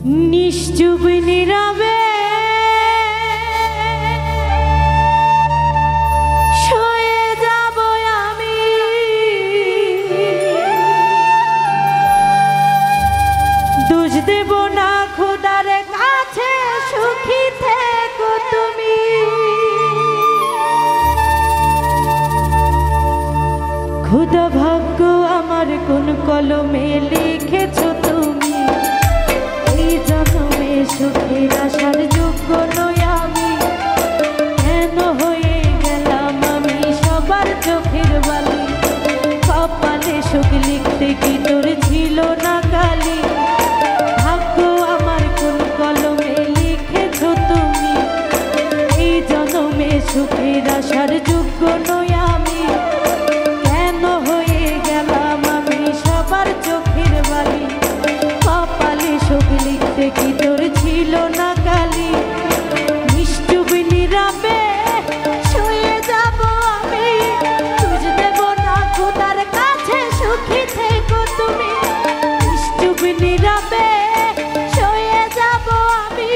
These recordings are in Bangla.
নিশ্চুপ নীরবে শুয়ে যাব আমি, দোষ দেব না খোদার কাছে, সুখী থেকো তুমি। খোদা ভাগ্য আমার কোন কলমে লিখেছো তুমি, এই জন্মে সুখের আসার যোগ্য নই আমি। কেন হয়ে গেলাম আমি সবার চোখের বালি, কপালে সুখ লিখতে কি তোর ছিল না কালি। ভাগ্য আমার কোন কলমে লিখেছো তুমি, এই জন্মে সুখের আসার যোগ্য নই আমি। কেন হয়ে গেলাম আমি সবার চোখের বালি, কপালে সুখ লিখতে কি তোর ছিল না কালি। নিশ্চুপ নীরবে শুয়ে যাব আমি, দোষ দেব না খোদার কাছে, সুখী থেকো তুমি। নিশ্চুপ নীরবে শুয়ে যাব আমি,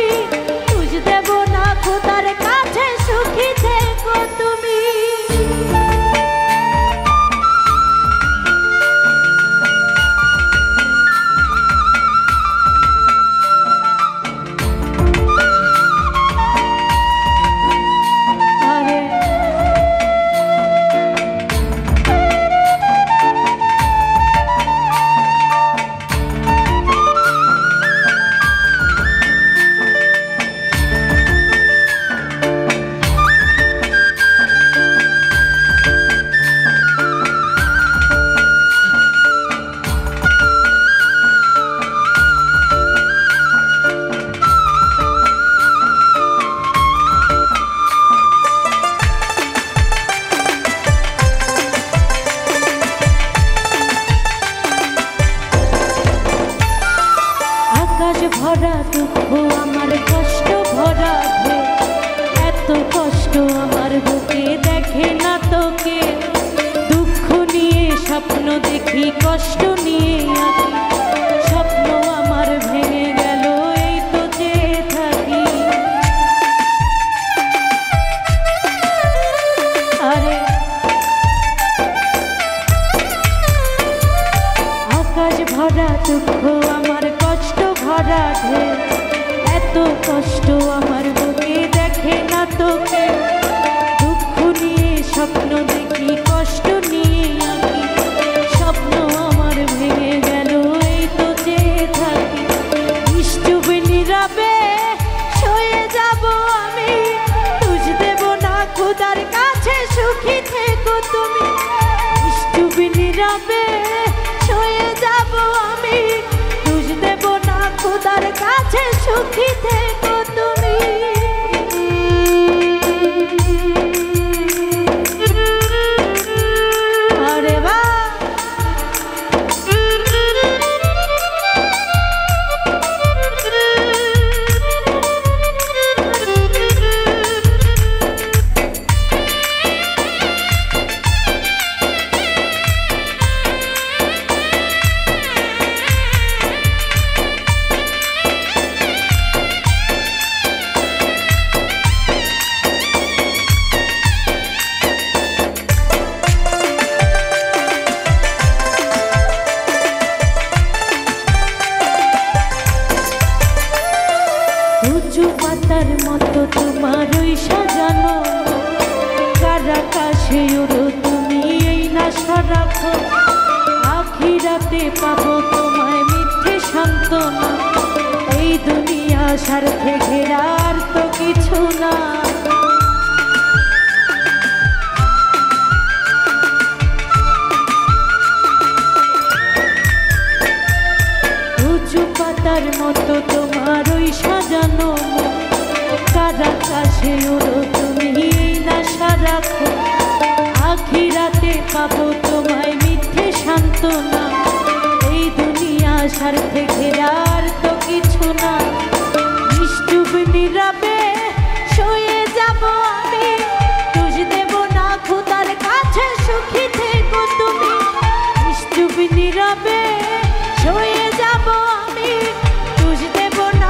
দোষ দেব না খোদার কাছে, সুখী থেকো তুমি। ভরা দুঃখ আমার কষ্ট ভরা ঢেউ, এত কষ্ট আমার বুকে দেখে না তোকে। দুঃখ নিয়ে স্বপ্ন দেখি, কষ্ট নিয়ে আঁকি, স্বপ্ন আমার ভেঙে গেল এই তো চেয়ে থাকি। আরে আকাশ ভরা দুঃখ আমার কষ্ট ভরা ঢেউ, এত কষ্ট আমার বুকে দেখে না তোকে। দুঃখ নিয়ে স্বপ্ন দেখি, কষ্ট নিয়ে আঁকি, স্বপ্ন আমার ভেঙে গেল এই তো চেয়ে থাকি। নিশ্চুপ নীরবে শুয়ে যাব আমি, দোষ দেব না খোদার কাছে, সুখী থেকো তুমি। নিশ্চুপ নীরবে শুয়ে যাব আমি, দোষ দেব না খোদার কাছে, সুখী থেকো তুমি। আরে বাহ উঁচু পাতার মতো তোমার ওই সাজানো, কার আকাশে ওড়ো তুমি এই নাশা রাখো। আখিরাতে পাবো তোমায় মিথ্যে সান্ত্বনা, এই দুনিয়া স্বার্থে ঘেরা আর তো কিছু না। উঁচু পাতার মতো তোমার ওই সাজানো, কার আকাশে ওড়ো তুমি এই নাশা রাখো। আখিরাতে পাবো তোমায় মিথ্যে সান্ত্বনা, এই দুনিয়া স্বার্থে ঘেরা আর তো কিছু না। নিশ্চুপ নীরবে শুয়ে যাব আমি, দোষ দেব না খোদার কাছে, সুখী থেকো তুমি। নিশ্চুপ নীরবে শুয়ে যাব আমি, দোষ দেব না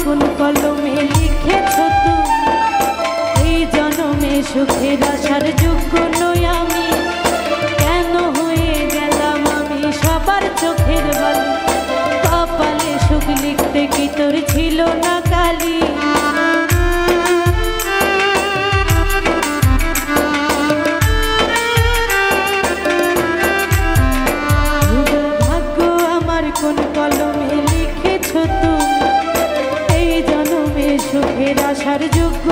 কোন কলমে লিখেছ তুমি, এই জনমে সুখের আসার যোগ্য নই আমি, কেন হয়ে গেলাম আমি সবার চোখের বালি। কপালে সুখ লিখতে কি তোর ছিল না কালি? কোন কলমে লিখেছ তুমি, এই জনমে সুখের আসার যোগ্য